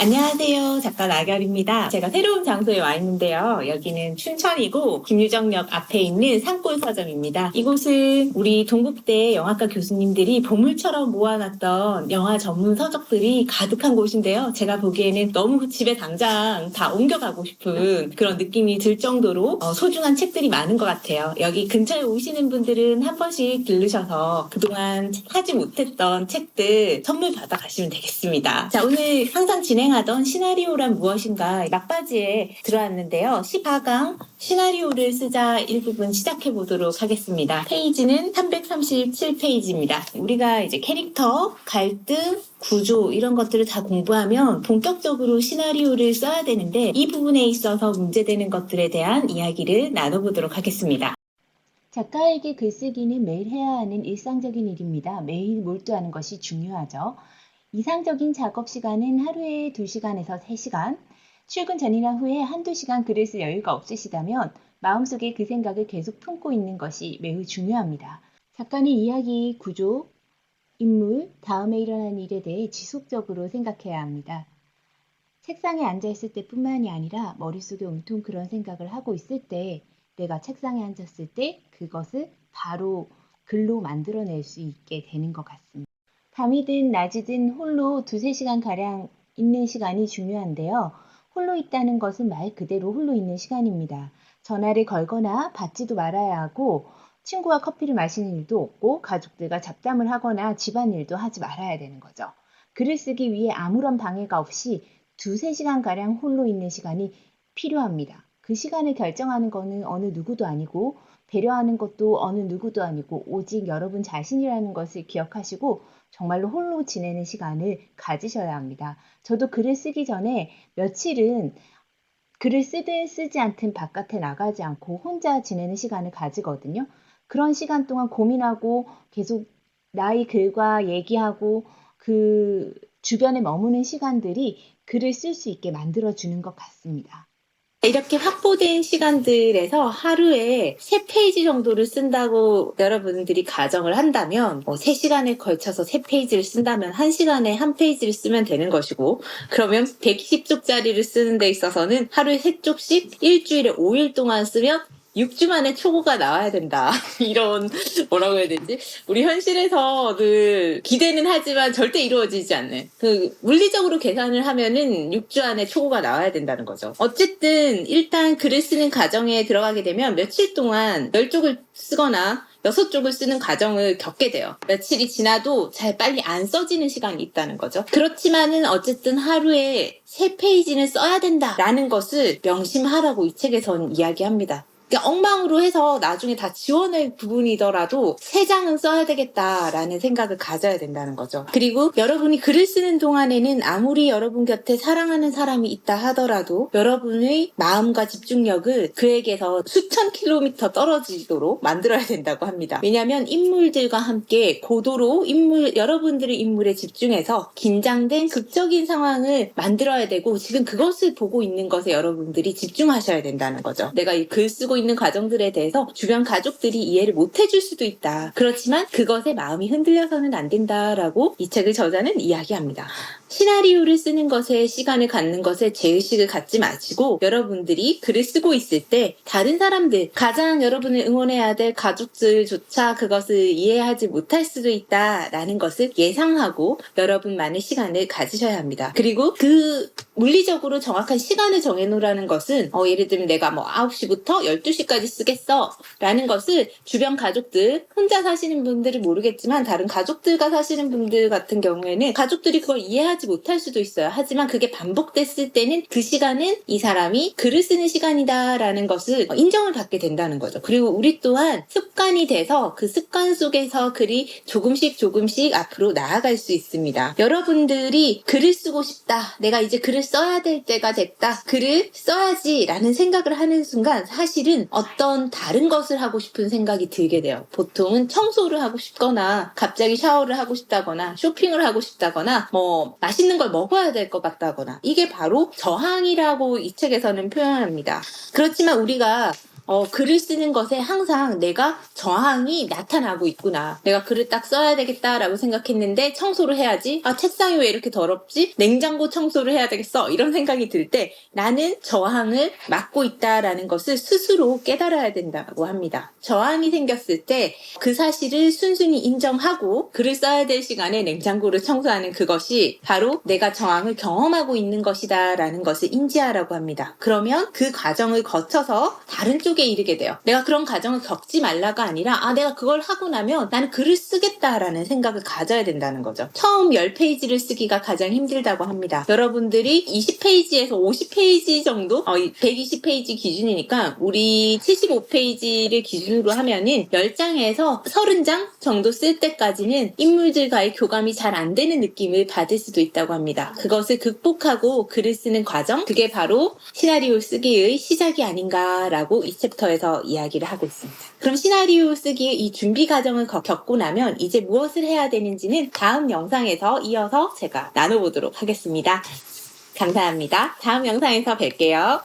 안녕하세요. 작가 나결입니다. 제가 새로운 장소에 와 있는데요. 여기는 춘천이고 김유정역 앞에 있는 산골 서점입니다. 이곳은 우리 동국대 영화과 교수님들이 보물처럼 모아놨던 영화 전문 서적들이 가득한 곳인데요. 제가 보기에는 너무 집에 당장 다 옮겨가고 싶은 그런 느낌이 들 정도로 소중한 책들이 많은 것 같아요. 여기 근처에 오시는 분들은 한 번씩 들르셔서 그동안 사지 못했던 책들 선물 받아 가시면 되겠습니다. 자, 오늘 항상 진행하던 시나리오란 무엇인가 막바지에 들어왔는데요. 14강 시나리오를 쓰자 일부분 시작해 보도록 하겠습니다. 페이지는 337페이지입니다. 우리가 이제 캐릭터, 갈등, 구조 이런 것들을 다 공부하면 본격적으로 시나리오를 써야 되는데 이 부분에 있어서 문제되는 것들에 대한 이야기를 나눠보도록 하겠습니다. 작가에게 글쓰기는 매일 해야 하는 일상적인 일입니다. 매일 몰두하는 것이 중요하죠. 이상적인 작업 시간은 하루에 2시간에서 3시간, 출근 전이나 후에 한두 시간 글을 쓸 여유가 없으시다면 마음속에 그 생각을 계속 품고 있는 것이 매우 중요합니다. 작가는 이야기, 구조, 인물, 다음에 일어난 일에 대해 지속적으로 생각해야 합니다. 책상에 앉아있을 때뿐만이 아니라 머릿속에 온통 그런 생각을 하고 있을 때 내가 책상에 앉았을 때 그것을 바로 글로 만들어낼 수 있게 되는 것 같습니다. 밤이든 낮이든 홀로 2-3시간가량 있는 시간이 중요한데요. 홀로 있다는 것은 말 그대로 홀로 있는 시간입니다. 전화를 걸거나 받지도 말아야 하고 친구와 커피를 마시는 일도 없고 가족들과 잡담을 하거나 집안일도 하지 말아야 되는 거죠. 글을 쓰기 위해 아무런 방해가 없이 2-3시간가량 홀로 있는 시간이 필요합니다. 그 시간을 결정하는 것은 어느 누구도 아니고 배려하는 것도 어느 누구도 아니고 오직 여러분 자신이라는 것을 기억하시고 정말로 홀로 지내는 시간을 가지셔야 합니다. 저도 글을 쓰기 전에 며칠은 글을 쓰든 쓰지 않든 바깥에 나가지 않고 혼자 지내는 시간을 가지거든요. 그런 시간 동안 고민하고 계속 나의 글과 얘기하고 그 주변에 머무는 시간들이 글을 쓸 수 있게 만들어주는 것 같습니다. 이렇게 확보된 시간들에서 하루에 3페이지 정도를 쓴다고 여러분들이 가정을 한다면 3시간에 걸쳐서 3페이지를 쓴다면 1시간에 1페이지를 쓰면 되는 것이고 그러면 120쪽짜리를 쓰는 데 있어서는 하루에 3쪽씩 일주일에 5일 동안 쓰면 6주 만에 초고가 나와야 된다. 이런 뭐라고 해야 되지? 우리 현실에서 기대는 하지만 절대 이루어지지 않는 물리적으로 계산을 하면은 6주 안에 초고가 나와야 된다는 거죠. 어쨌든 일단 글을 쓰는 과정에 들어가게 되면 며칠 동안 10쪽을 쓰거나 6쪽을 쓰는 과정을 겪게 돼요. 며칠이 지나도 잘 빨리 안 써지는 시간이 있다는 거죠. 그렇지만은 어쨌든 하루에 3페이지는 써야 된다라는 것을 명심하라고 이 책에서는 이야기합니다. 그러니까 엉망으로 해서 나중에 다 지워낼 부분이더라도 3장은 써야 되겠다라는 생각을 가져야 된다는 거죠. 그리고 여러분이 글을 쓰는 동안에는 아무리 여러분 곁에 사랑하는 사람이 있다 하더라도 여러분의 마음과 집중력을 그에게서 수천 킬로미터 떨어지도록 만들어야 된다고 합니다. 왜냐하면 인물들과 함께 고도로 여러분들의 인물에 집중해서 긴장된 극적인 상황을 만들어야 되고 지금 그것을 보고 있는 것에 여러분들이 집중하셔야 된다는 거죠. 내가 이 글 쓰고 있는 과정들에 대해서 주변 가족들이 이해를 못 해줄 수도 있다. 그렇지만 그것에 마음이 흔들려서는 안 된다라고 이 책의 저자는 이야기합니다. 시나리오를 쓰는 것에 시간을 갖는 것에 죄의식을 갖지 마시고 여러분들이 글을 쓰고 있을 때 다른 사람들, 가장 여러분을 응원해야 될 가족들조차 그것을 이해하지 못할 수도 있다라는 것을 예상하고 여러분만의 시간을 가지셔야 합니다. 그리고 그 물리적으로 정확한 시간을 정해놓으라는 것은 예를 들면 내가 9시부터 12시까지 쓰겠어 라는 것을 주변 가족들, 혼자 사시는 분들은 모르겠지만 다른 가족들과 사시는 분들 같은 경우에는 가족들이 그걸 이해하지 못할 수도 있어요. 하지만 그게 반복됐을 때는 그 시간은 이 사람이 글을 쓰는 시간이다라는 것을 인정을 받게 된다는 거죠. 그리고 우리 또한 습관이 돼서 그 습관 속에서 글이 조금씩 앞으로 나아갈 수 있습니다. 여러분들이 글을 쓰고 싶다. 내가 이제 글을 써야 될 때가 됐다. 글을 써야지 라는 생각을 하는 순간 사실은 어떤 다른 것을 하고 싶은 생각이 들게 돼요. 보통은 청소를 하고 싶거나 갑자기 샤워를 하고 싶다거나 쇼핑을 하고 싶다거나 맛있는 걸 먹어야 될 것 같다거나 이게 바로 저항이라고 이 책에서는 표현합니다. 그렇지만 우리가 글을 쓰는 것에 항상 내가 저항이 나타나고 있구나. 내가 글을 딱 써야 되겠다라고 생각했는데 청소를 해야지. 책상이 왜 이렇게 더럽지? 냉장고 청소를 해야 되겠어. 이런 생각이 들 때 나는 저항을 맡고 있다라는 것을 스스로 깨달아야 된다고 합니다. 저항이 생겼을 때 그 사실을 순순히 인정하고 글을 써야 될 시간에 냉장고를 청소하는 그것이 바로 내가 저항을 경험하고 있는 것이다 라는 것을 인지하라고 합니다. 그러면 그 과정을 거쳐서 다른 쪽에 이르게 돼요. 내가 그런 과정을 겪지 말라가 아니라 내가 그걸 하고 나면 나는 글을 쓰겠다라는 생각을 가져야 된다는 거죠. 처음 10페이지를 쓰기가 가장 힘들다고 합니다. 여러분들이 20페이지에서 50페이지 정도 120페이지 기준이니까 우리 75페이지를 기준으로 하면은 10장에서 30장 정도 쓸 때까지는 인물들과의 교감이 잘 안 되는 느낌을 받을 수도 있다고 합니다. 그것을 극복하고 글을 쓰는 과정, 그게 바로 시나리오 쓰기의 시작이 아닌가라고 이 챕터에서 이야기를 하고 있습니다. 그럼 시나리오 쓰기의 이 준비 과정을 겪고 나면 이제 무엇을 해야 되는지는 다음 영상에서 이어서 제가 나눠보도록 하겠습니다. 감사합니다. 다음 영상에서 뵐게요.